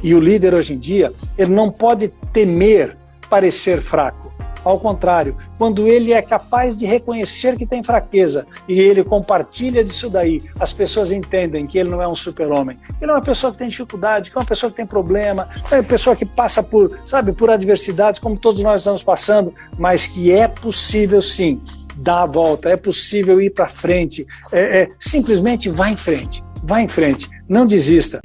E o líder hoje em dia, ele não pode temer parecer fraco. Ao contrário, quando ele é capaz de reconhecer que tem fraqueza e ele compartilha disso daí, as pessoas entendem que ele não é um super-homem. Ele é uma pessoa que tem dificuldade, que é uma pessoa que tem problema, é uma pessoa que passa por adversidades, como todos nós estamos passando, mas que é possível sim dar a volta, é possível ir para frente. Simplesmente vá em frente, não desista.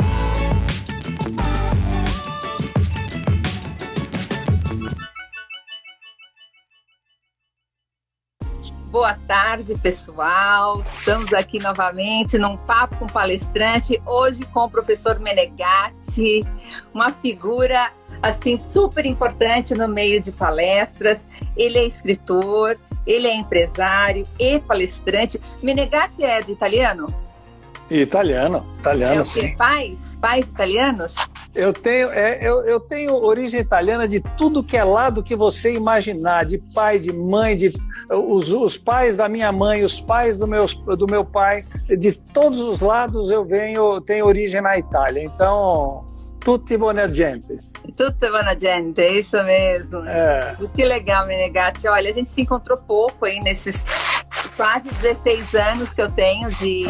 Boa tarde, pessoal. Estamos aqui novamente num papo com palestrante, hoje com o professor Menegatti, uma figura assim super importante no meio de palestras. Ele é escritor, ele é empresário e palestrante. Menegatti é do italiano? Italiano, sim. Pais italianos? Eu tenho origem italiana de tudo que é lado que você imaginar, de pai, de mãe, os pais da minha mãe, os pais do meu pai, de todos os lados tenho origem na Itália. Então, tutti buona gente. Tutti buona gente, é isso mesmo. Que legal, Menegatti. Olha, a gente se encontrou pouco aí nesses quase 16 anos que eu tenho de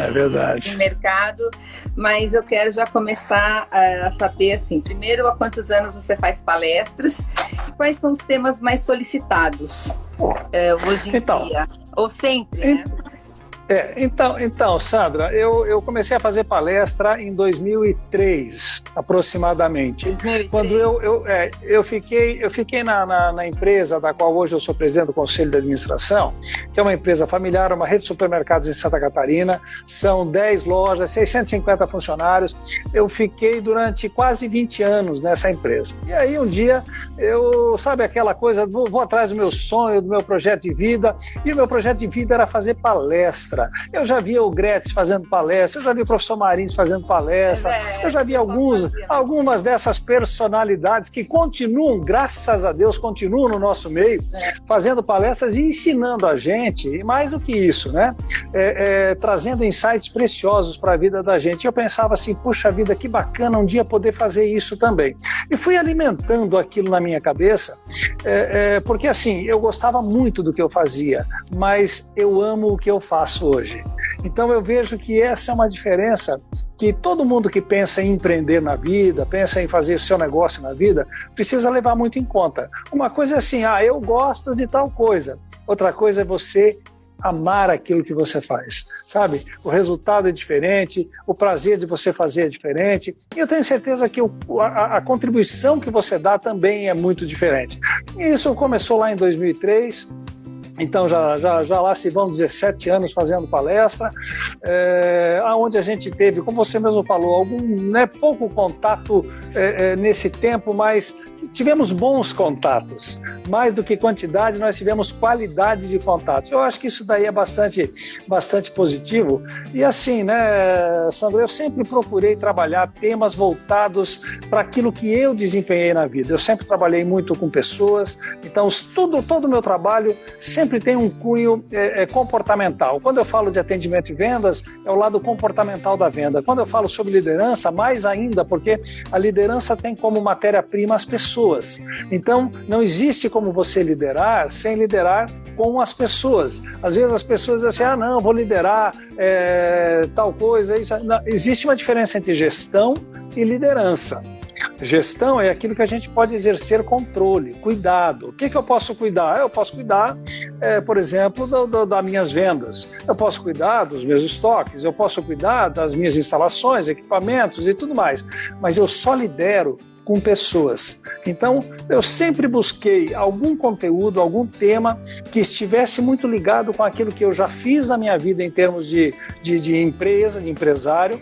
mercado, mas eu quero já começar a saber, assim, primeiro, há quantos anos você faz palestras e quais são os temas mais solicitados hoje em dia, ou sempre, né? Então, Sandra, eu comecei a fazer palestra em 2003, aproximadamente. 2003. Quando eu fiquei na empresa da qual hoje eu sou presidente do Conselho de Administração, que é uma empresa familiar, uma rede de supermercados em Santa Catarina, são 10 lojas, 650 funcionários. Eu fiquei durante quase 20 anos nessa empresa. E aí um dia, sabe aquela coisa, vou atrás do meu sonho, do meu projeto de vida, e o meu projeto de vida era fazer palestra. Eu já vi o Gretz fazendo palestra, eu já vi o professor Marins fazendo palestra, eu já vi algumas dessas personalidades que continuam, graças a Deus, continuam no nosso meio, fazendo palestras e ensinando a gente, e mais do que isso, né? Trazendo insights preciosos para a vida da gente. E eu pensava assim, puxa vida, que bacana um dia poder fazer isso também. E fui alimentando aquilo na minha cabeça, porque assim, eu gostava muito do que eu fazia, mas eu amo o que eu faço hoje. Então eu vejo que essa é uma diferença que todo mundo que pensa em empreender na vida, pensa em fazer seu negócio na vida, precisa levar muito em conta. Uma coisa é assim, eu gosto de tal coisa. Outra coisa é você amar aquilo que você faz, sabe? O resultado é diferente, o prazer de você fazer é diferente, e eu tenho certeza que a contribuição que você dá também é muito diferente. E isso começou lá em 2003, então já lá se vão 17 anos fazendo palestra, onde a gente teve, como você mesmo falou, pouco contato nesse tempo, mas tivemos bons contatos. Mais do que quantidade, nós tivemos qualidade de contatos. Eu acho que isso daí é bastante positivo. E assim, né, Sandro, eu sempre procurei trabalhar temas voltados para aquilo que eu desempenhei na vida. Eu sempre trabalhei muito com pessoas, então todo o meu trabalho sempre tem um cunho comportamental. Quando eu falo de atendimento e vendas, é o lado comportamental da venda. Quando eu falo sobre liderança, mais ainda, porque a liderança tem como matéria-prima as pessoas. Então, não existe como você liderar sem liderar com as pessoas. Às vezes as pessoas dizem assim, não, vou liderar tal coisa. Isso. Não, existe uma diferença entre gestão e liderança. Gestão é aquilo que a gente pode exercer controle, cuidado. O que eu posso cuidar? Eu posso cuidar, por exemplo, das minhas vendas. Eu posso cuidar dos meus estoques, eu posso cuidar das minhas instalações, equipamentos e tudo mais. Mas eu só lidero com pessoas. Então, eu sempre busquei algum conteúdo, algum tema que estivesse muito ligado com aquilo que eu já fiz na minha vida em termos de empresa, de empresário,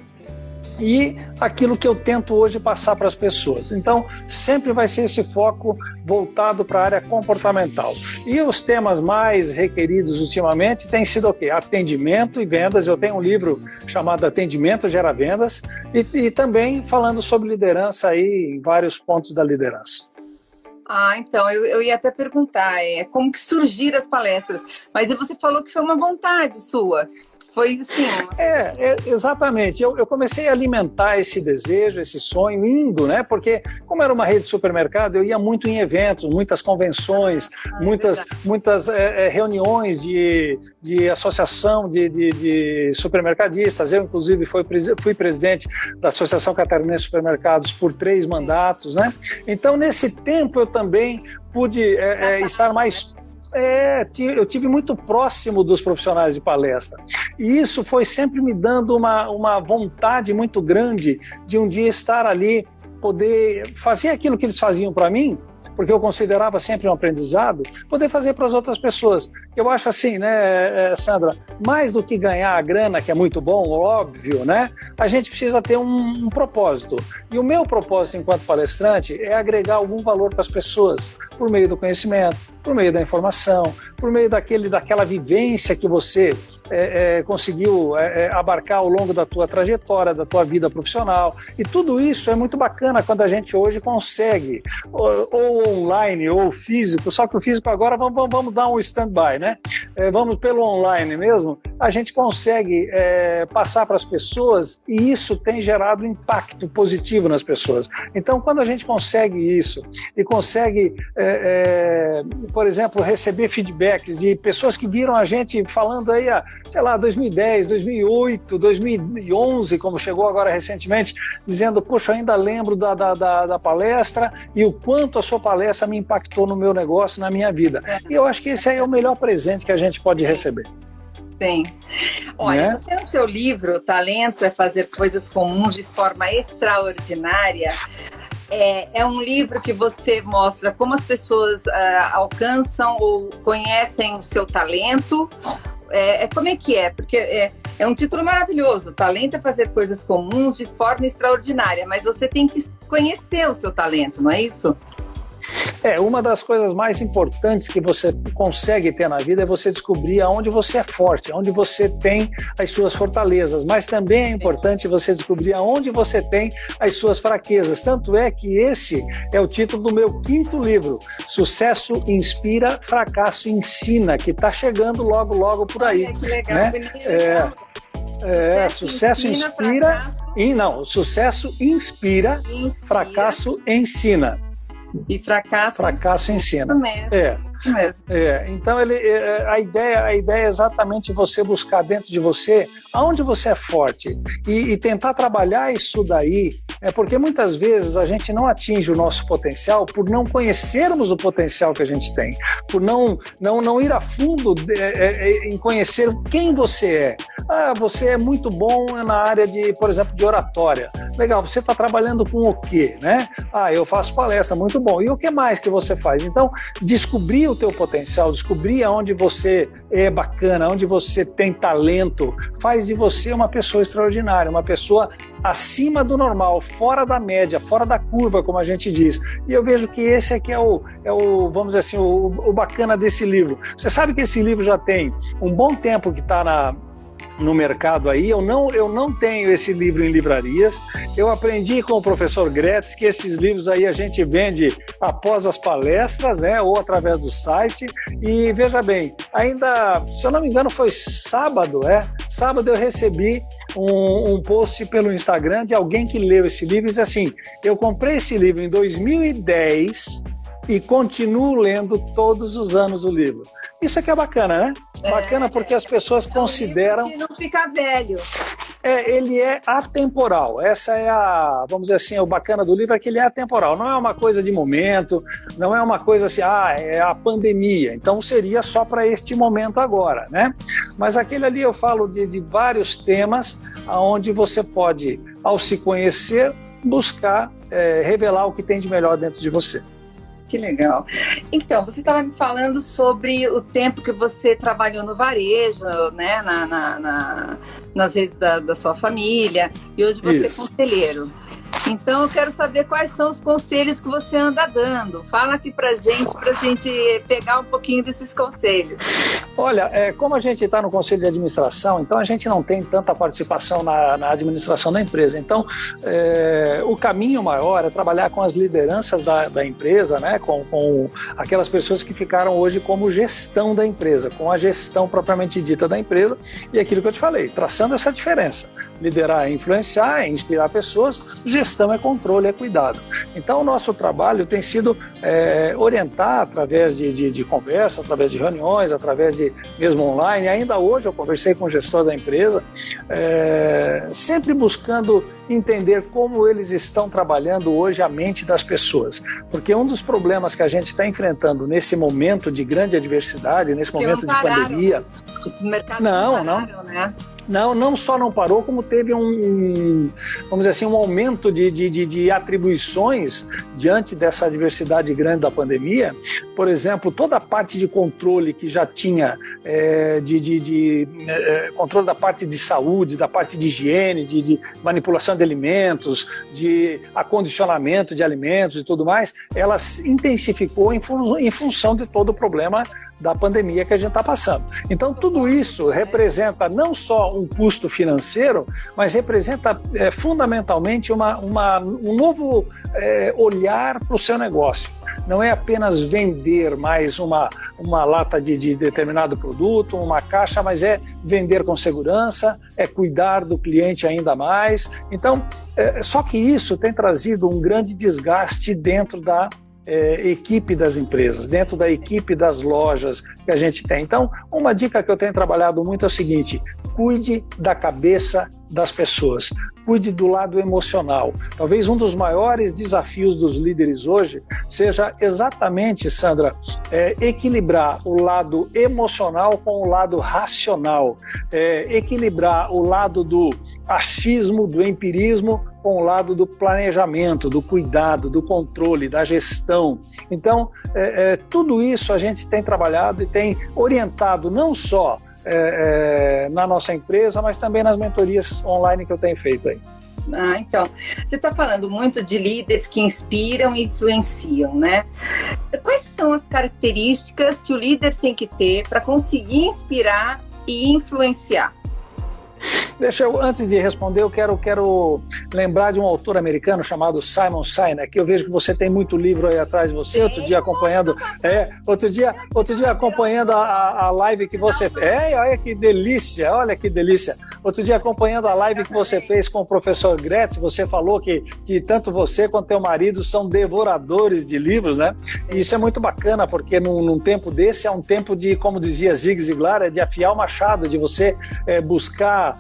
e aquilo que eu tento hoje passar para as pessoas. Então, sempre vai ser esse foco voltado para a área comportamental. E os temas mais requeridos ultimamente têm sido o quê? Atendimento e vendas. Eu tenho um livro chamado Atendimento Gera Vendas e também falando sobre liderança aí em vários pontos da liderança. Então, eu ia até perguntar como que surgiram as palestras, mas você falou que foi uma vontade sua. Foi sim. Exatamente. Eu comecei a alimentar esse desejo, esse sonho, indo, né? Porque, como era uma rede de supermercado, eu ia muito em eventos, muitas convenções, muitas reuniões de associação de supermercadistas. Eu, inclusive, fui presidente da Associação Catarinense de Supermercados por 3 mandatos, né? Então, nesse tempo, eu também pude estar mais... eu tive muito próximo dos profissionais de palestra, e isso foi sempre me dando uma vontade muito grande de um dia estar ali, poder fazer aquilo que eles faziam para mim, porque eu considerava sempre um aprendizado, poder fazer para as outras pessoas. Eu acho assim, né, Sandra, mais do que ganhar a grana, que é muito bom, óbvio, né, a gente precisa ter um propósito. E o meu propósito enquanto palestrante é agregar algum valor para as pessoas, por meio do conhecimento, por meio da informação, por meio daquela vivência que você conseguiu abarcar ao longo da tua trajetória, da tua vida profissional. E tudo isso é muito bacana quando a gente hoje consegue, ou online ou físico, só que o físico agora vamos dar um stand-by, né? Vamos pelo online mesmo, a gente consegue passar para as pessoas, e isso tem gerado impacto positivo nas pessoas. Então, quando a gente consegue isso e consegue, por exemplo, receber feedbacks de pessoas que viram a gente falando aí, sei lá, 2010, 2008, 2011, como chegou agora recentemente, dizendo, poxa, ainda lembro da palestra e o quanto a sua palestra me impactou no meu negócio, na minha vida. E eu acho que esse aí é o melhor presente que a gente pode receber. Sim. Olha, você no seu livro, Talento é Fazer Coisas Comuns de Forma Extraordinária, é um livro que você mostra como as pessoas alcançam ou conhecem o seu talento. Como é que é? Porque é um título maravilhoso, Talento é Fazer Coisas Comuns de Forma Extraordinária, mas você tem que conhecer o seu talento, não é isso? Uma das coisas mais importantes que você consegue ter na vida é você descobrir aonde você é forte, aonde você tem as suas fortalezas, mas também é importante você descobrir aonde você tem as suas fraquezas. Tanto é que esse é o título do meu 5º livro, Sucesso Inspira, Fracasso Ensina, que está chegando logo por aí. Olha, que legal, né? Sucesso inspira, sucesso inspira, fracasso ensina. E fracasso ensina. Mesmo. Então a ideia é exatamente você buscar dentro de você aonde você é forte e tentar trabalhar isso daí, porque muitas vezes a gente não atinge o nosso potencial por não conhecermos o potencial que a gente tem, por não ir a fundo em conhecer quem você é. Você é muito bom na área por exemplo, de oratória. Legal, você está trabalhando com o quê, né? Eu faço palestra, muito bom. E o que mais que você faz? Então, descobrir o teu potencial, descobrir aonde você é bacana, onde você tem talento, faz de você uma pessoa extraordinária, uma pessoa acima do normal, fora da média, fora da curva, como a gente diz. E eu vejo que esse aqui é o vamos dizer assim, o bacana desse livro. Você sabe que esse livro já tem um bom tempo que está no mercado aí, eu não tenho esse livro em livrarias. Eu aprendi com o professor Gretz que esses livros aí a gente vende após as palestras, né, ou através do site. E veja bem, ainda, se eu não me engano, foi sábado eu recebi um post pelo Instagram de alguém que leu esse livro e disse assim: eu comprei esse livro em 2010 e continuo lendo todos os anos o livro. Isso aqui é bacana, né? Bacana porque as pessoas consideram... que não fica velho. Ele é atemporal. Essa é vamos dizer assim, o bacana do livro é que ele é atemporal. Não é uma coisa de momento, não é uma coisa assim, é a pandemia. Então seria só para este momento agora, né? Mas aquele ali eu falo de vários temas onde você pode, ao se conhecer, buscar revelar o que tem de melhor dentro de você. Que legal. Então, você estava me falando sobre o tempo que você trabalhou no varejo, né, nas redes da sua família, e hoje você é conselheiro. Então eu quero saber quais são os conselhos que você anda dando. Fala aqui pra gente pegar um pouquinho desses conselhos. Olha, como a gente está no conselho de administração, então a gente não tem tanta participação na administração da empresa. Então, o caminho maior é trabalhar com as lideranças da empresa, né, com aquelas pessoas que ficaram hoje como gestão da empresa, com a gestão propriamente dita da empresa, e aquilo que eu te falei, traçando essa diferença. Liderar é influenciar, é inspirar pessoas, gestão é controle, é cuidado. Então, o nosso trabalho tem sido orientar através de conversa, através de reuniões, através de mesmo online. Ainda hoje eu conversei com o gestor da empresa, sempre buscando entender como eles estão trabalhando hoje a mente das pessoas, porque um dos problemas que a gente está enfrentando nesse momento de grande adversidade, nesse momento de pandemia... Os mercados não pararam, né? Não só não parou, como teve vamos dizer assim, um aumento de atribuições diante dessa adversidade grande da pandemia. Por exemplo, toda a parte de controle que já tinha, controle da parte de saúde, da parte de higiene, de manipulação de alimentos, de acondicionamento de alimentos e tudo mais, ela se intensificou em função de todo o problema da pandemia que a gente está passando. Então, tudo isso representa não só um custo financeiro, mas representa fundamentalmente um novo olhar para o seu negócio. Não é apenas vender mais uma lata de determinado produto, uma caixa, mas é vender com segurança, é cuidar do cliente ainda mais. Então, só que isso tem trazido um grande desgaste dentro da equipe das empresas, dentro da equipe das lojas que a gente tem. Então, uma dica que eu tenho trabalhado muito é o seguinte: cuide da cabeça das pessoas, cuide do lado emocional. Talvez um dos maiores desafios dos líderes hoje seja exatamente, Sandra, equilibrar o lado emocional com o lado racional, equilibrar o lado do achismo, do empirismo, com o lado do planejamento, do cuidado, do controle, da gestão. Então, tudo isso a gente tem trabalhado e tem orientado não só na nossa empresa, mas também nas mentorias online que eu tenho feito aí. Então, você está falando muito de líderes que inspiram e influenciam, né? Quais são as características que o líder tem que ter para conseguir inspirar e influenciar? Antes de responder, eu quero lembrar de um autor americano chamado Simon Sinek, que eu vejo que você tem muito livro aí atrás de você. Outro dia acompanhando a live que você fez. Olha que delícia. Outro dia acompanhando a live que você fez com o professor Gretz, você falou que tanto você quanto teu marido são devoradores de livros, né? E isso é muito bacana, porque num tempo desse é um tempo de, como dizia Zig Ziglar, de afiar o machado, de você buscar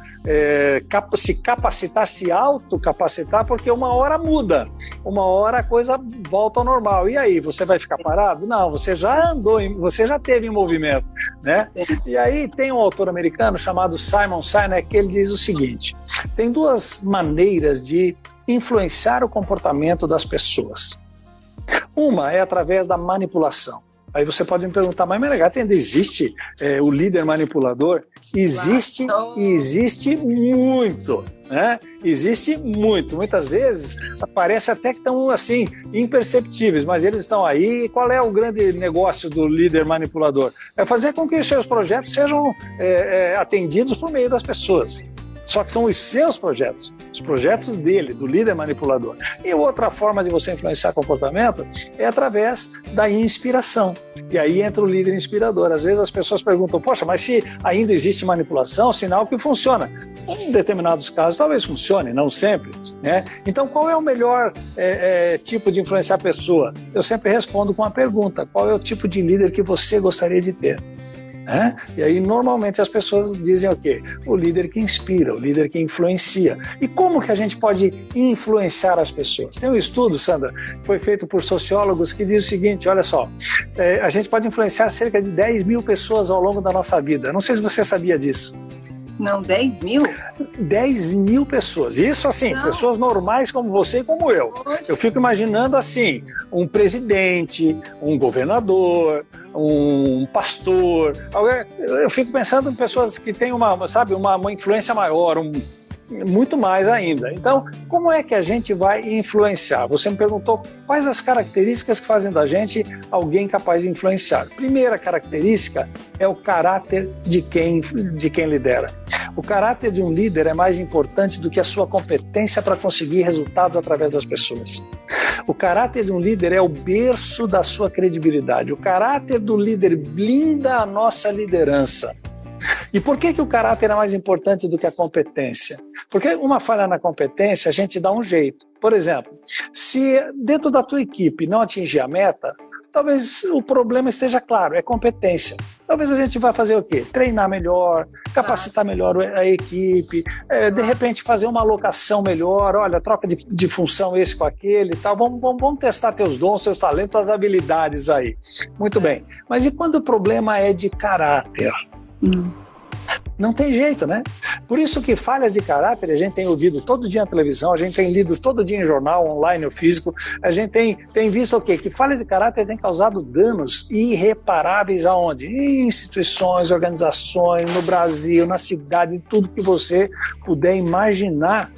se capacitar, se autocapacitar, porque uma hora muda, uma hora a coisa volta ao normal. E aí, você vai ficar parado? Não, você já andou, você já teve em movimento, né? E aí tem um autor americano chamado Simon Sinek, que ele diz o seguinte: tem duas maneiras de influenciar o comportamento das pessoas. Uma é através da manipulação. Aí você pode me perguntar, mas Menegatti, ainda existe o líder manipulador? Existe, e existe muito, né? Existe muito. Muitas vezes parece até que estão assim, imperceptíveis, mas eles estão aí. E qual é o grande negócio do líder manipulador? É fazer com que os seus projetos sejam atendidos por meio das pessoas. Só que são os seus projetos, os projetos dele, do líder manipulador. E outra forma de você influenciar comportamento é através da inspiração. E aí entra o líder inspirador. Às vezes as pessoas perguntam, poxa, mas se ainda existe manipulação, sinal que funciona. Em determinados casos talvez funcione, não sempre, né? Então qual é o melhor tipo de influenciar a pessoa? Eu sempre respondo com uma pergunta: qual é o tipo de líder que você gostaria de ter? E aí normalmente as pessoas dizem o quê? O líder que inspira, o líder que influencia. E como que a gente pode influenciar as pessoas? Tem um estudo, Sandra, que foi feito por sociólogos, que diz o seguinte: olha só, a gente pode influenciar cerca de 10 mil pessoas ao longo da nossa vida. Não sei se você sabia disso. Não, 10 mil? 10 mil pessoas. Isso assim, não. Pessoas normais como você e como eu. Eu fico imaginando assim, um presidente, um governador, um pastor. Eu fico pensando em pessoas que têm uma influência maior, muito mais ainda. Então, como é que a gente vai influenciar? Você me perguntou quais as características que fazem da gente alguém capaz de influenciar. Primeira característica é o caráter de quem lidera. O caráter de um líder é mais importante do que a sua competência para conseguir resultados através das pessoas. O caráter de um líder é o berço da sua credibilidade. O caráter do líder blinda a nossa liderança. E por que o caráter é mais importante do que a competência? Porque uma falha na competência, a gente dá um jeito. Por exemplo, se dentro da tua equipe não atingir a meta, talvez o problema esteja claro, é competência. Talvez a gente vá fazer o quê? Treinar melhor, capacitar melhor a equipe, de repente fazer uma alocação melhor, olha, troca de função esse com aquele e tal, vamos testar teus dons, teus talentos, tuas habilidades aí. Muito bem. Mas e quando o problema é de caráter? Não tem jeito, né? Por isso que falhas de caráter a gente tem ouvido todo dia na televisão, a gente tem lido todo dia em jornal, online ou físico, a gente tem visto o quê? Que falhas de caráter têm causado danos irreparáveis aonde? Em instituições, organizações, no Brasil, na cidade, em tudo que você puder imaginar.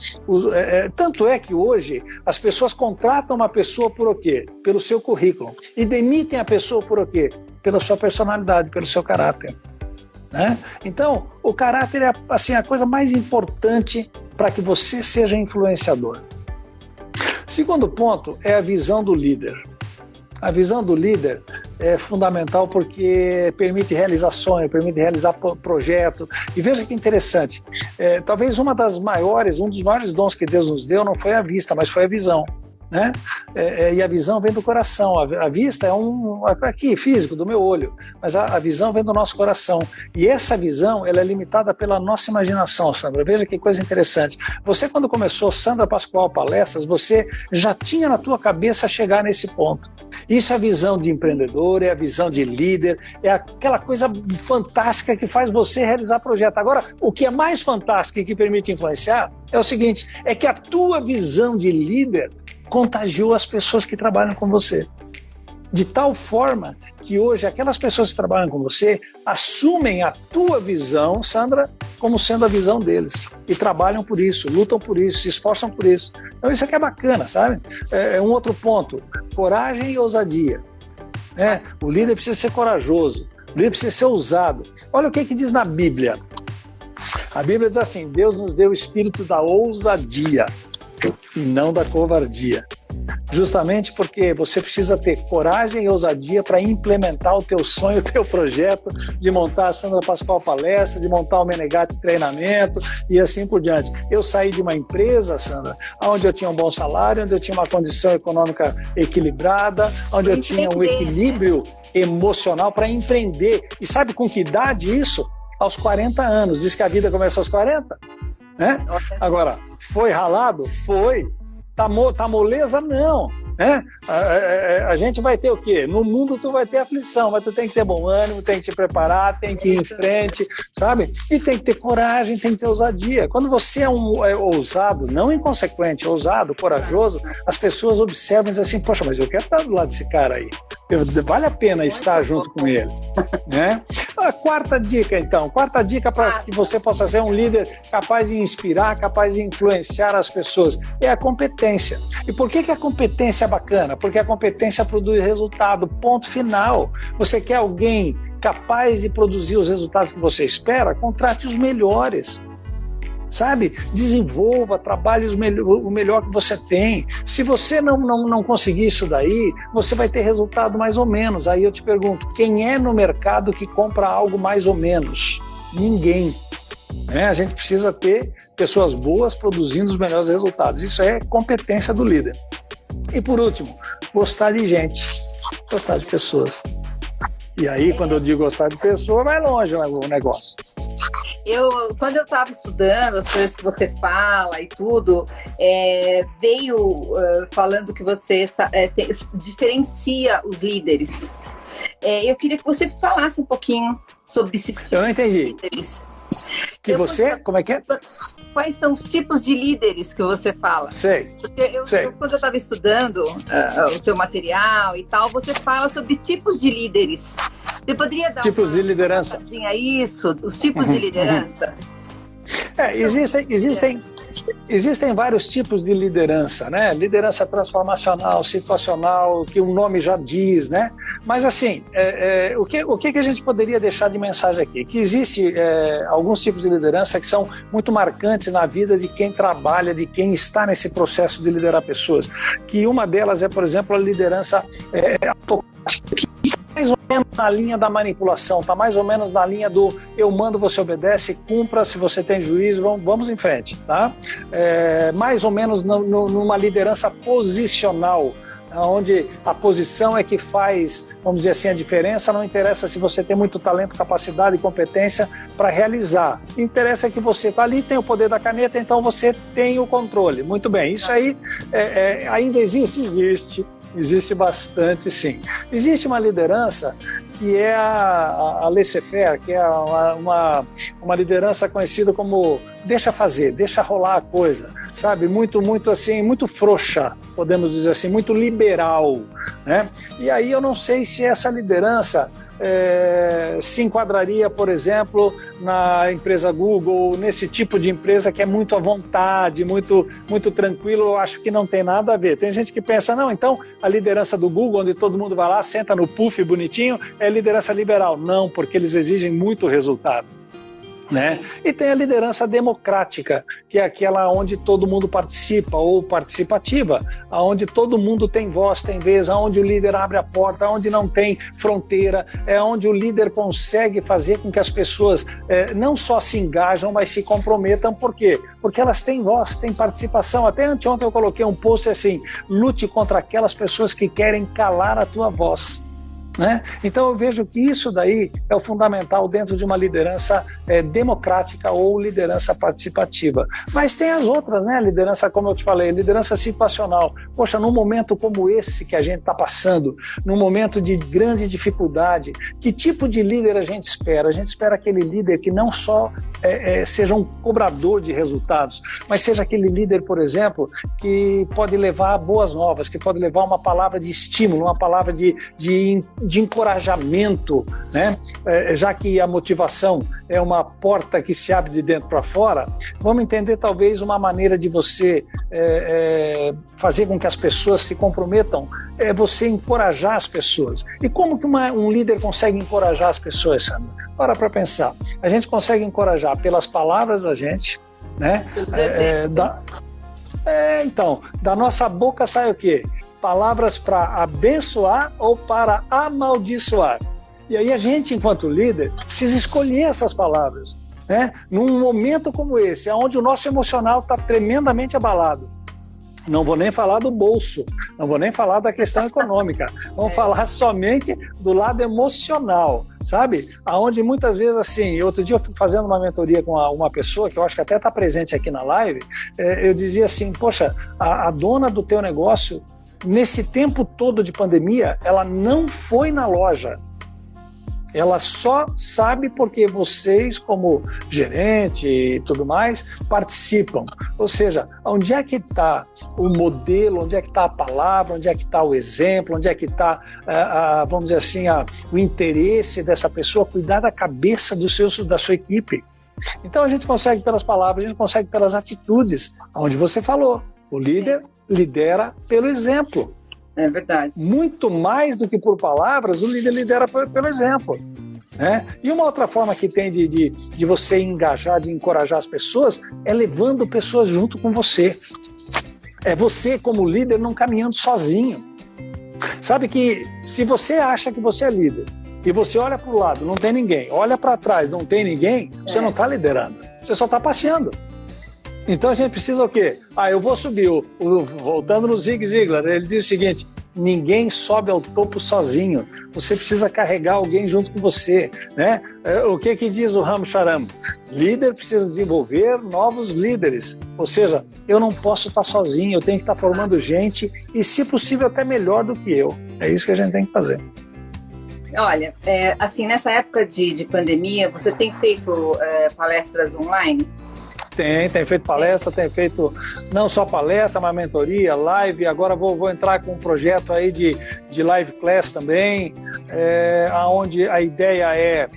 Tanto é que hoje as pessoas contratam uma pessoa por o quê? Pelo seu currículo. E demitem a pessoa por o quê? Pela sua personalidade, pelo seu caráter. Né? Então, o caráter é assim, a coisa mais importante para que você seja influenciador. Segundo ponto é a visão do líder. A visão do líder é fundamental porque permite realizações, permite realizar projetos. E veja que interessante, talvez um dos maiores dons que Deus nos deu não foi a vista, mas foi a visão. Né? E a visão vem do coração. A vista é aqui, físico, do meu olho, mas a visão vem do nosso coração. E essa visão, ela é limitada pela nossa imaginação, Sandra. Veja que coisa interessante. Você, quando começou Sandra Pascoal Palestras, você já tinha na tua cabeça chegar nesse ponto. Isso é a visão de empreendedor, é a visão de líder, é aquela coisa fantástica que faz você realizar projeto. Agora, o que é mais fantástico e que permite influenciar é o seguinte, é que a tua visão de líder contagiou as pessoas que trabalham com você. De tal forma que hoje aquelas pessoas que trabalham com você assumem a tua visão, Sandra, como sendo a visão deles. E trabalham por isso, lutam por isso, se esforçam por isso. Então isso aqui é bacana, sabe? Um outro ponto, coragem e ousadia. O líder precisa ser corajoso, o líder precisa ser ousado. Olha o que diz na Bíblia. A Bíblia diz assim, Deus nos deu o espírito da ousadia e não da covardia. Justamente porque você precisa ter coragem e ousadia para implementar o teu sonho, o teu projeto de montar a Sandra Pascoal Palestra, de montar o Menegatti Treinamento e assim por diante. Eu saí de uma empresa, Sandra, onde eu tinha um bom salário, onde eu tinha uma condição econômica equilibrada, onde eu tinha um equilíbrio emocional para empreender. E sabe com que idade isso? Aos 40 anos. Diz que a vida começa aos 40? Né? Agora, foi ralado? Foi. Tá moleza? Não. Né? A gente vai ter o quê? No mundo tu vai ter aflição, mas tu tem que ter bom ânimo, tem que te preparar, tem que ir em frente, sabe? E tem que ter coragem, tem que ter ousadia. Quando você é ousado, não inconsequente, ousado, corajoso, as pessoas observam e dizem assim, poxa, mas eu quero estar do lado desse cara aí. Vale a pena estar junto com ele. Né? A quarta dica, então. Quarta dica para que você possa ser um líder capaz de inspirar, capaz de influenciar as pessoas, é a competência. E por que a competência é bacana? Porque a competência produz resultado, ponto final. Você quer alguém capaz de produzir os resultados que você espera? Contrate os melhores. Sabe? Desenvolva, trabalhe o melhor que você tem. Se você não conseguir isso daí, você vai ter resultado mais ou menos. Aí eu te pergunto, quem é no mercado que compra algo mais ou menos? Ninguém. A gente precisa ter pessoas boas produzindo os melhores resultados. Isso é competência do líder. E por último, gostar de gente, gostar de pessoas. E aí, quando eu digo gostar de pessoa, vai longe o negócio. Quando eu estava estudando as coisas que você fala e tudo, veio falando que você diferencia os líderes. Eu queria que você falasse um pouquinho sobre esses tipos Eu não entendi. de líderes. Como é que é? Quais são os tipos de líderes que você fala? Sei. Quando eu estava estudando o teu material e tal, você fala sobre tipos de líderes. Você poderia dar tipos de liderança? Isso, os tipos de liderança? Existem vários tipos de liderança, né? Liderança transformacional, situacional, que o nome já diz, né? Mas assim, o que a gente poderia deixar de mensagem aqui? Que existe alguns tipos de liderança que são muito marcantes na vida de quem trabalha, de quem está nesse processo de liderar pessoas. Que uma delas é, por exemplo, a liderança mais ou menos na linha da manipulação, está mais ou menos na linha do eu mando, você obedece, cumpra, se você tem juízo, vamos em frente, tá? Mais ou menos numa liderança posicional, onde a posição é que faz, vamos dizer assim, a diferença. Não interessa se você tem muito talento, capacidade e competência para realizar. Interessa que você está ali, tem o poder da caneta, então você tem o controle. Muito bem, isso aí ainda existe bastante, sim. Existe uma liderança que é a laissez-faire, que é uma liderança conhecida como deixa fazer, deixa rolar a coisa, sabe? Muito assim, muito frouxa, podemos dizer assim, muito liberal, né? E aí eu não sei se essa liderança se enquadraria, por exemplo, na empresa Google, nesse tipo de empresa que é muito à vontade, muito tranquilo. Eu acho que não tem nada a ver. Tem gente que pensa, não, então a liderança do Google, onde todo mundo vai lá, senta no puff bonitinho, é liderança liberal. Não, porque eles exigem muito resultado, né? E tem a liderança democrática, que é aquela onde todo mundo participa, ou participativa, onde todo mundo tem voz, tem vez, onde o líder abre a porta, onde não tem fronteira, é onde o líder consegue fazer com que as pessoas não só se engajam, mas se comprometam. Por quê? Porque elas têm voz, têm participação. Até anteontem eu coloquei um post assim: lute contra aquelas pessoas que querem calar a tua voz, né? Então eu vejo que isso daí é o fundamental dentro de uma liderança democrática ou liderança participativa. Mas tem as outras, né? Liderança, como eu te falei, liderança situacional. Poxa, num momento como esse que a gente está passando, num momento de grande dificuldade, que tipo de líder a gente espera? A gente espera aquele líder que não só seja um cobrador de resultados, mas seja aquele líder, por exemplo, que pode levar boas novas, que pode levar uma palavra de estímulo, uma palavra de encorajamento, né? Já que a motivação é uma porta que se abre de dentro para fora, vamos entender talvez uma maneira de você fazer com que as pessoas se comprometam, você encorajar as pessoas. E como que um líder consegue encorajar as pessoas, Sandra? Para pensar. A gente consegue encorajar pelas palavras da gente, né? Então, da nossa boca sai o quê? Palavras para abençoar ou para amaldiçoar. E aí a gente, enquanto líder, precisa escolher essas palavras, né? Num momento como esse, onde o nosso emocional está tremendamente abalado. Não vou nem falar do bolso, não vou nem falar da questão econômica, vamos falar somente do lado emocional, sabe? Aonde muitas vezes, assim, outro dia eu fui fazendo uma mentoria com uma pessoa, que eu acho que até está presente aqui na live, eu dizia assim, poxa, a dona do teu negócio, nesse tempo todo de pandemia, ela não foi na loja. Ela só sabe porque vocês, como gerente e tudo mais, participam. Ou seja, onde é que está o modelo, onde é que está a palavra, onde é que está o exemplo, onde é que está, vamos dizer assim, o interesse dessa pessoa, cuidar da cabeça da sua equipe. Então a gente consegue pelas palavras, a gente consegue pelas atitudes, onde você falou. O líder lidera pelo exemplo. É verdade. Muito mais do que por palavras, o líder lidera pelo exemplo, né? E uma outra forma que tem de você engajar, de encorajar as pessoas, é levando pessoas junto com você. É você, como líder, não caminhando sozinho. Sabe que se você acha que você é líder e você olha para o lado, não tem ninguém, olha para trás, não tem ninguém, você não está liderando, você só está passeando. Então a gente precisa o quê? Eu vou subir, voltando no Zig Ziglar, ele diz o seguinte: ninguém sobe ao topo sozinho, você precisa carregar alguém junto com você, né? O que diz o Ram Charan? Líder precisa desenvolver novos líderes, ou seja, eu não posso estar sozinho, eu tenho que estar formando gente e, se possível, até melhor do que eu. É isso que a gente tem que fazer. Olha, assim, nessa época de pandemia, você tem feito palestras online? Tem feito palestra, tem feito não só palestra, mas mentoria, live. Agora vou entrar com um projeto aí de live class também, onde a ideia é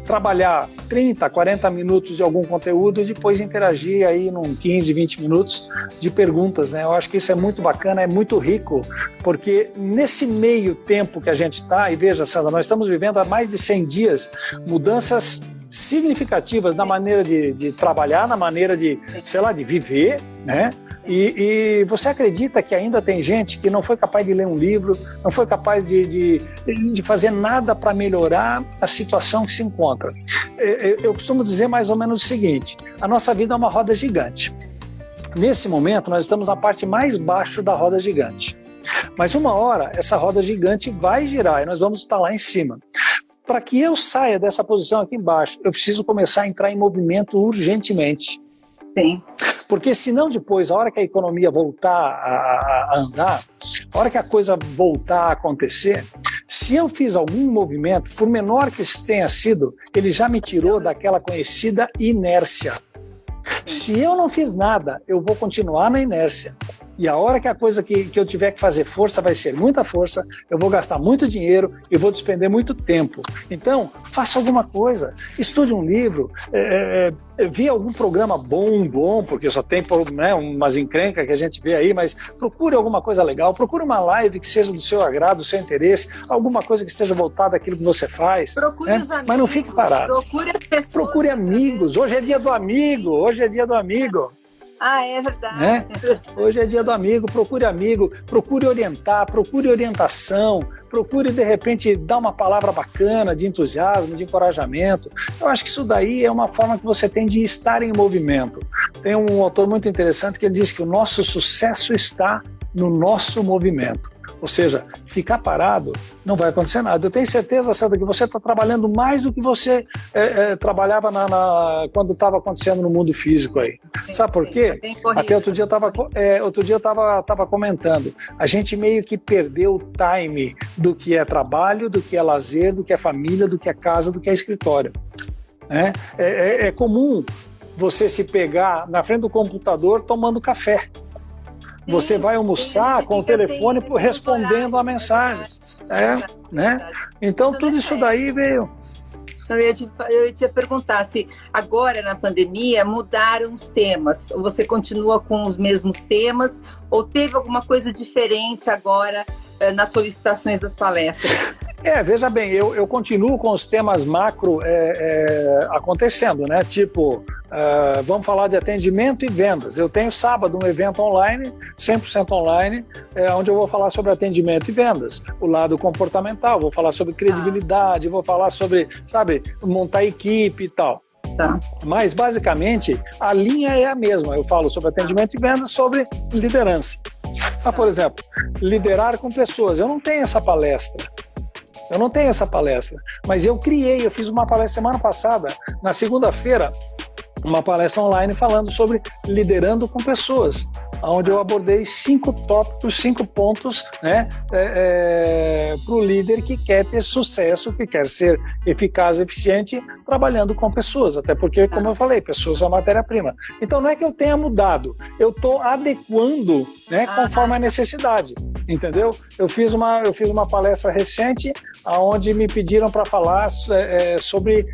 trabalhar 30, 40 minutos de algum conteúdo e depois interagir aí num 15, 20 minutos de perguntas, né? Eu acho que isso é muito bacana, é muito rico, porque nesse meio tempo que a gente está, e veja, Sandra, nós estamos vivendo há mais de 100 dias mudanças significativas na maneira de trabalhar, na maneira de, sei lá, de viver, né? E você acredita que ainda tem gente que não foi capaz de ler um livro, não foi capaz de fazer nada para melhorar a situação que se encontra? Eu costumo dizer mais ou menos o seguinte: a nossa vida é uma roda gigante. Nesse momento, nós estamos na parte mais baixa da roda gigante. Mas uma hora, essa roda gigante vai girar e nós vamos estar lá em cima. Para que eu saia dessa posição aqui embaixo, eu preciso começar a entrar em movimento urgentemente. Sim. Porque senão depois, a hora que a economia voltar a andar, a hora que a coisa voltar a acontecer, se eu fiz algum movimento, por menor que tenha sido, ele já me tirou daquela conhecida inércia. Se eu não fiz nada, eu vou continuar na inércia. E a hora que a coisa que eu tiver que fazer força vai ser muita força, eu vou gastar muito dinheiro e vou despender muito tempo. Então, faça alguma coisa, estude um livro, vi algum programa bom, porque só tem, né, umas encrencas que a gente vê aí, mas procure alguma coisa legal, procure uma live que seja do seu agrado, do seu interesse, alguma coisa que esteja voltada àquilo que você faz. Procure os amigos, mas não fique parado. Procure as pessoas. Procure amigos, hoje é dia do amigo, Ah, é verdade. Né? Hoje é dia do amigo, procure orientar, procure orientação, procure de repente dar uma palavra bacana de entusiasmo, de encorajamento. Eu acho que isso daí é uma forma que você tem de estar em movimento. Tem um autor muito interessante que ele diz que o nosso sucesso está no nosso movimento. Ou seja, ficar parado não vai acontecer nada. Eu tenho certeza, Sandra, que você está trabalhando mais do que você trabalhava quando estava acontecendo no mundo físico aí. Sabe por quê? Até outro dia eu estava comentando. A gente meio que perdeu o time do que é trabalho, do que é lazer, do que é família, do que é casa, do que é escritório. Né? É comum você se pegar na frente do computador tomando café. Você vai almoçar com o telefone respondendo a mensagem. Né? Então, tudo isso daí veio. Eu ia te perguntar se agora, na pandemia, mudaram os temas. Ou você continua com os mesmos temas, ou teve alguma coisa diferente agora nas solicitações das palestras? Veja bem, eu continuo com os temas macro acontecendo, né? Tipo, vamos falar de atendimento e vendas. Eu tenho sábado um evento online, 100% online, onde eu vou falar sobre atendimento e vendas, o lado comportamental, vou falar sobre credibilidade, vou falar sobre, sabe, montar equipe e tal. Tá. Mas, basicamente, a linha é a mesma. Eu falo sobre atendimento e vendas, sobre liderança. Por exemplo, liderar com pessoas. Eu não tenho essa palestra, mas eu fiz uma palestra semana passada, na segunda-feira, uma palestra online falando sobre liderando com pessoas, onde eu abordei 5 tópicos, 5 pontos, né, para o líder que quer ter sucesso, que quer ser eficaz, eficiente, trabalhando com pessoas, até porque, como eu falei, pessoas é matéria-prima. Então não é que eu tenha mudado, eu estou adequando, né, conforme a necessidade, entendeu? Eu fiz uma palestra recente, onde me pediram para falar sobre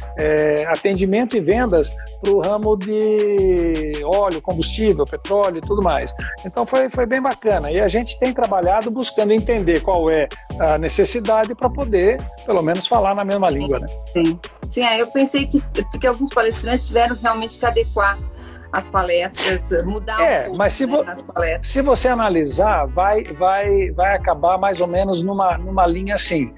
atendimento e vendas para o ramo de óleo, combustível, petróleo e tudo mais. Então foi bem bacana. E a gente tem trabalhado buscando entender qual é a necessidade para poder, pelo menos, falar na mesma língua, né? Sim, eu pensei que alguns palestrantes tiveram realmente que adequar as palestras, mudar um pouco, mas se você analisar, vai acabar mais ou menos numa linha assim,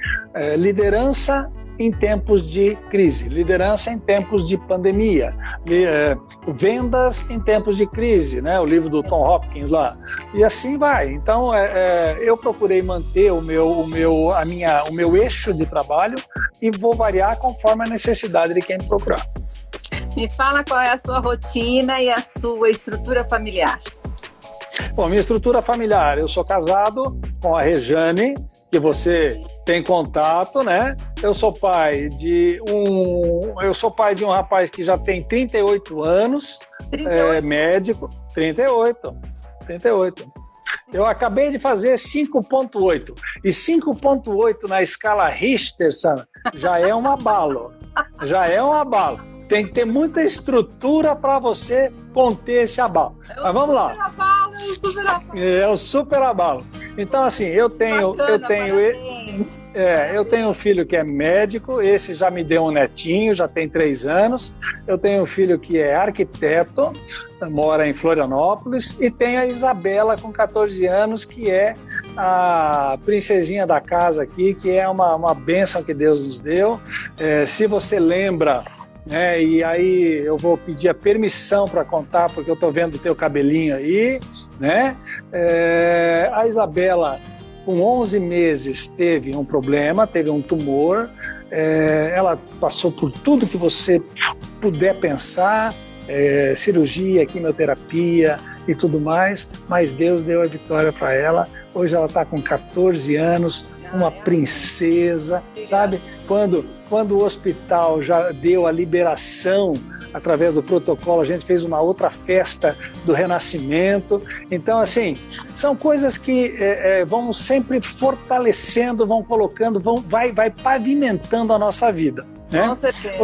liderança em tempos de crise, liderança em tempos de pandemia, vendas em tempos de crise, né? O livro do Tom Hopkins lá, e assim vai. Então, eu procurei manter o meu eixo de trabalho e vou variar conforme a necessidade de quem me procurar. Me fala qual é a sua rotina e a sua estrutura familiar. Bom, minha estrutura familiar, eu sou casado com a Rejane, que você tem contato, né? Eu sou pai de um rapaz que já tem 38 anos, 38? Médico, 38. Eu acabei de fazer 5.8. E 5.8 na escala Richter, Sandra, já é um abalo. Já é um abalo. Tem que ter muita estrutura para você conter esse abalo. Mas vamos lá. É o super abalo. Então, assim, eu tenho um filho que é médico, esse já me deu um netinho, já tem 3 anos. Eu tenho um filho que é arquiteto, mora em Florianópolis, e tenho a Isabela, com 14 anos, que é a princesinha da casa aqui, que é uma bênção que Deus nos deu. Se você lembra... e aí eu vou pedir a permissão para contar, porque eu estou vendo o teu cabelinho aí, né? A Isabela, com 11 meses, teve um problema, teve um tumor, ela passou por tudo que você puder pensar, cirurgia, quimioterapia e tudo mais, mas Deus deu a vitória para ela. Hoje ela está com 14 anos, uma princesa, sabe? Quando o hospital já deu a liberação através do protocolo, a gente fez uma outra festa do renascimento. Então, assim, são coisas que vão sempre fortalecendo, vão colocando, vai pavimentando a nossa vida, né? Com certeza.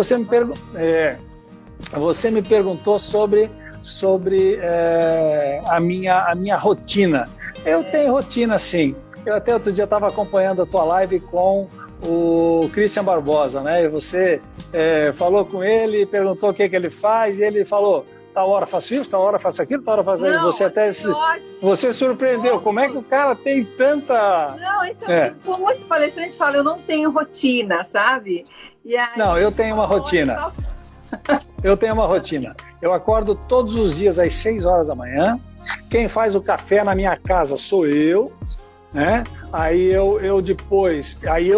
Você me perguntou sobre a minha rotina. Eu tenho rotina, sim. Eu até outro dia estava acompanhando a tua live com o Christian Barbosa, né? E você falou com ele, perguntou o que ele faz, e ele falou: tal hora faço isso, tal hora faço aquilo, tal hora faço aquilo. Você até você surpreendeu. Como é que o cara tem tanta... Não, então, por muito palestrante fala, eu não tenho rotina, sabe? E aí, não, eu tenho uma rotina. Eu tenho uma rotina. Eu acordo todos os dias às 6 horas da manhã. Quem faz o café na minha casa sou eu, né? Aí eu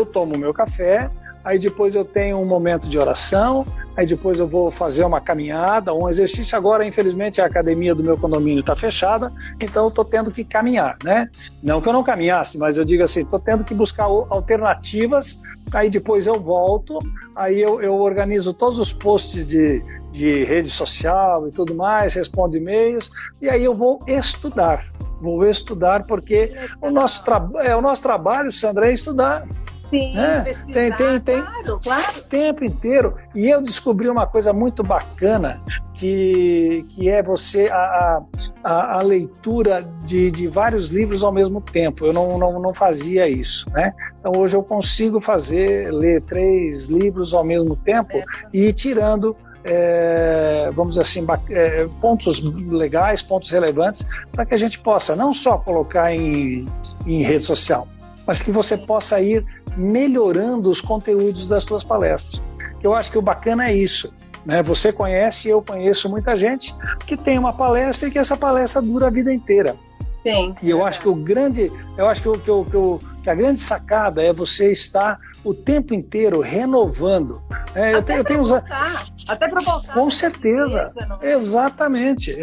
tomo o meu café. Aí depois eu tenho um momento de oração, aí depois eu vou fazer uma caminhada, um exercício. Agora, infelizmente, a academia do meu condomínio está fechada, então eu estou tendo que caminhar, né? Não que eu não caminhasse, mas eu digo assim, estou tendo que buscar alternativas. Aí depois eu volto, aí eu organizo todos os posts de rede social e tudo mais, respondo e-mails, e aí eu vou estudar. Vou estudar porque o nosso trabalho, Sandra, é estudar. Sim, tem claro. O tempo inteiro. E eu descobri uma coisa muito bacana, que é você a leitura de vários livros ao mesmo tempo. Eu não fazia isso, né? Então hoje eu consigo ler 3 livros ao mesmo tempo e ir tirando, vamos dizer assim, pontos legais, pontos relevantes, para que a gente possa não só colocar em rede social, mas que você possa ir melhorando os conteúdos das suas palestras. Que eu acho que o bacana é isso, né? Você conhece, eu conheço muita gente que tem uma palestra e que essa palestra dura a vida inteira. Sim. E eu acho que a grande sacada é você estar o tempo inteiro renovando. Até para voltar. Com certeza. Exatamente.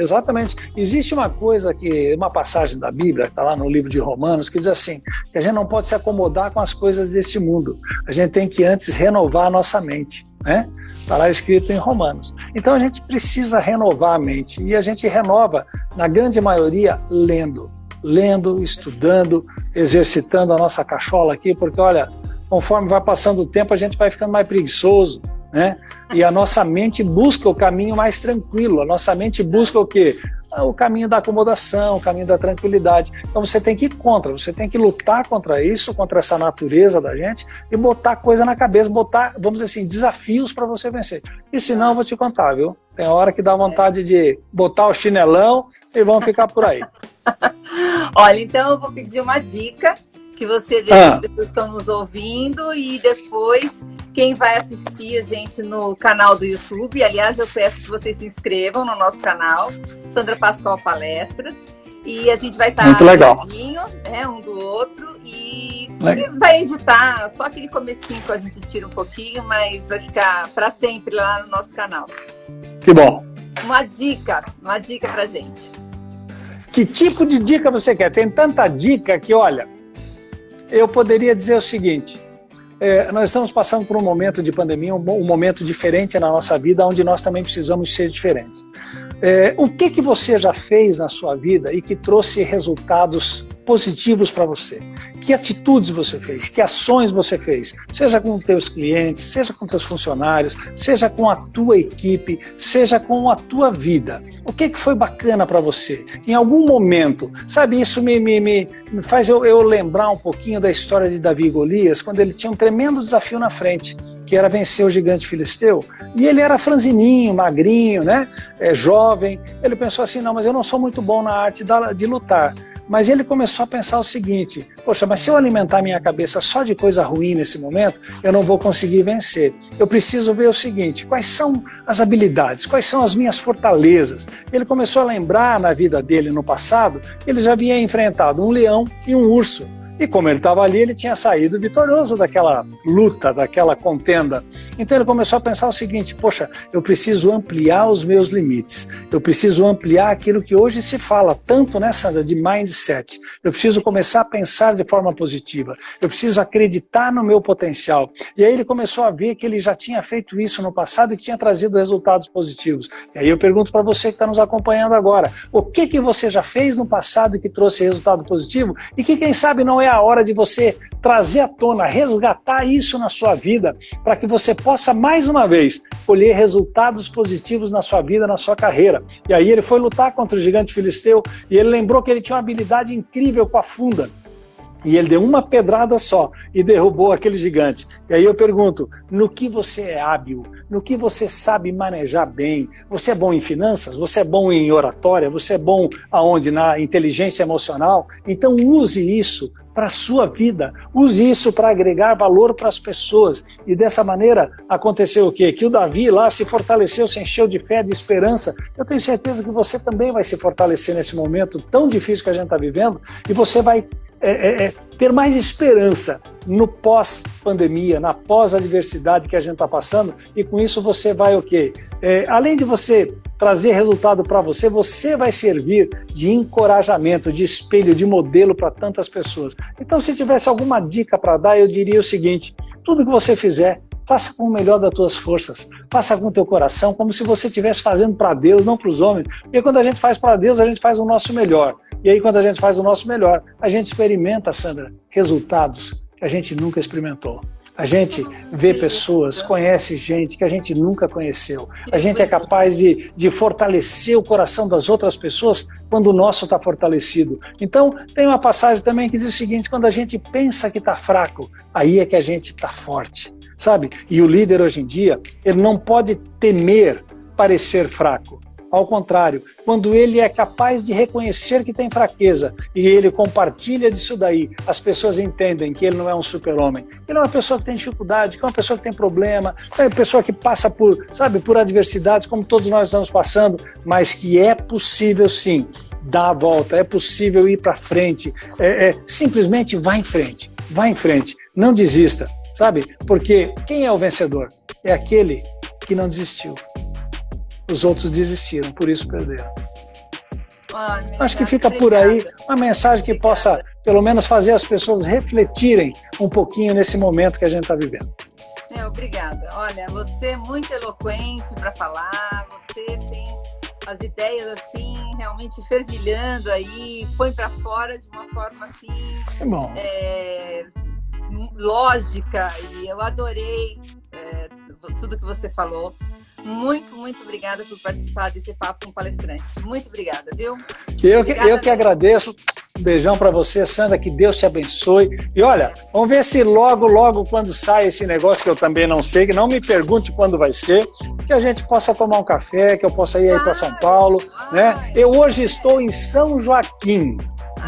Existe uma passagem da Bíblia, que está lá no livro de Romanos, que diz assim, que a gente não pode se acomodar com as coisas deste mundo. A gente tem que antes renovar a nossa mente, né? Está lá escrito em Romanos. Então a gente precisa renovar a mente. E a gente renova, na grande maioria, lendo, estudando, exercitando a nossa cachola aqui, porque olha, conforme vai passando o tempo, a gente vai ficando mais preguiçoso, né? E a nossa mente busca o caminho mais tranquilo, a nossa mente busca o quê? O caminho da acomodação, o caminho da tranquilidade. Então você tem que ir contra, você tem que lutar contra isso, contra essa natureza da gente, e botar coisa na cabeça, vamos dizer assim, desafios para você vencer. E senão eu vou te contar, viu? Tem hora que dá vontade de botar o chinelão e vão ficar por aí. Olha, então eu vou pedir uma dica que você deixa as pessoas que estão nos ouvindo, e depois quem vai assistir a gente no canal do YouTube. Aliás, eu peço que vocês se inscrevam no nosso canal, Sandra Pascoal Palestras, e a gente vai estar pertinho, né, um do outro, e vai editar só aquele comecinho que a gente tira um pouquinho, mas vai ficar para sempre lá no nosso canal. Que bom. Uma dica pra gente. Que tipo de dica você quer? Tem tanta dica que, olha, eu poderia dizer o seguinte, nós estamos passando por um momento de pandemia, um momento diferente na nossa vida, onde nós também precisamos ser diferentes. O que você já fez na sua vida e que trouxe resultados positivos para você. Que atitudes você fez, que ações você fez, seja com os teus clientes, seja com os teus funcionários, seja com a tua equipe, seja com a tua vida. O que foi bacana para você? Em algum momento, sabe, isso me faz eu lembrar um pouquinho da história de Davi e Golias, quando ele tinha um tremendo desafio na frente, que era vencer o gigante filisteu, e ele era franzininho, magrinho, né? Jovem. Ele pensou assim, não, mas eu não sou muito bom na arte de lutar. Mas ele começou a pensar o seguinte, poxa, mas se eu alimentar minha cabeça só de coisa ruim nesse momento, eu não vou conseguir vencer. Eu preciso ver o seguinte, quais são as habilidades, quais são as minhas fortalezas. Ele começou a lembrar na vida dele no passado, ele já havia enfrentado um leão e um urso. E como ele estava ali, ele tinha saído vitorioso daquela luta, daquela contenda. Então ele começou a pensar o seguinte, poxa, eu preciso ampliar os meus limites. Eu preciso ampliar aquilo que hoje se fala tanto, né, Sandra, de mindset. Eu preciso começar a pensar de forma positiva. Eu preciso acreditar no meu potencial. E aí ele começou a ver que ele já tinha feito isso no passado e que tinha trazido resultados positivos. E aí eu pergunto para você que está nos acompanhando agora, o que você já fez no passado que trouxe resultado positivo e que quem sabe não é a hora de você trazer à tona, resgatar isso na sua vida, para que você possa, mais uma vez, colher resultados positivos na sua vida, na sua carreira. E aí ele foi lutar contra o gigante filisteu, e ele lembrou que ele tinha uma habilidade incrível com a funda. E ele deu uma pedrada só e derrubou aquele gigante. E aí eu pergunto, no que você é hábil? No que você sabe manejar bem? Você é bom em finanças? Você é bom em oratória? Você é bom aonde? Na inteligência emocional? Então use isso para a sua vida. Use isso para agregar valor para as pessoas. E dessa maneira aconteceu o quê? Que o Davi lá se fortaleceu, se encheu de fé, de esperança. Eu tenho certeza que você também vai se fortalecer nesse momento tão difícil que a gente está vivendo e você vai ter mais esperança no pós-pandemia, na pós-adversidade que a gente está passando, e com isso você vai o quê? Além de você trazer resultado para você, você vai servir de encorajamento, de espelho, de modelo para tantas pessoas. Então, se tivesse alguma dica para dar, eu diria o seguinte, tudo que você fizer, faça com o melhor das tuas forças, faça com o teu coração, como se você estivesse fazendo para Deus, não para os homens, porque quando a gente faz para Deus, a gente faz o nosso melhor. E aí, quando a gente faz o nosso melhor, a gente experimenta, Sandra, resultados que a gente nunca experimentou. A gente vê pessoas, conhece gente que a gente nunca conheceu. A gente é capaz de fortalecer o coração das outras pessoas quando o nosso está fortalecido. Então, tem uma passagem também que diz o seguinte, quando a gente pensa que está fraco, aí é que a gente está forte, sabe? E o líder hoje em dia, ele não pode temer parecer fraco. Ao contrário, quando ele é capaz de reconhecer que tem fraqueza e ele compartilha disso daí, as pessoas entendem que ele não é um super-homem. Ele é uma pessoa que tem dificuldade, que é uma pessoa que tem problema, é uma pessoa que passa por adversidades como todos nós estamos passando, mas que é possível sim dar a volta, é possível ir para frente, simplesmente vá em frente, não desista, sabe? Porque quem é o vencedor? É aquele que não desistiu. Os outros desistiram, por isso perderam. Acho que fica por aí uma mensagem que possa, pelo menos, fazer as pessoas refletirem um pouquinho nesse momento que a gente está vivendo. Obrigada. Olha, você é muito eloquente para falar, você tem as ideias assim, realmente fervilhando aí, põe para fora de uma forma assim, lógica, e eu adorei tudo que você falou. Muito, muito obrigada por participar desse papo com o palestrante. Muito obrigada, viu? Eu que agradeço. Um beijão para você, Sandra, que Deus te abençoe. E olha, vamos ver se logo, quando sai esse negócio que eu também não sei, que não me pergunte quando vai ser, que a gente possa tomar um café, que eu possa ir aí para São Paulo, né? Eu hoje estou em São Joaquim.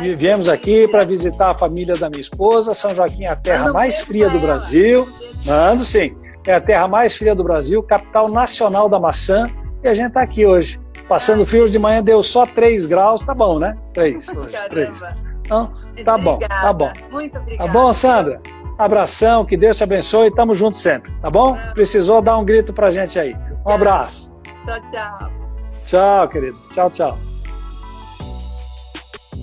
E viemos aqui para visitar a família da minha esposa. São Joaquim é a terra mais fria do Brasil. Mando sim. É a terra mais fria do Brasil, capital nacional da maçã, e a gente está aqui hoje. Passando frio de manhã, deu só 3 graus, tá bom, né? 3 hoje, 3. Então, tá bom, tá bom. Muito obrigada. Tá bom, Sandra? Abração, que Deus te abençoe, tamo junto sempre, tá bom? Precisou dar um grito pra gente aí. Um abraço. Tchau, tchau. Tchau, querido. Tchau, tchau.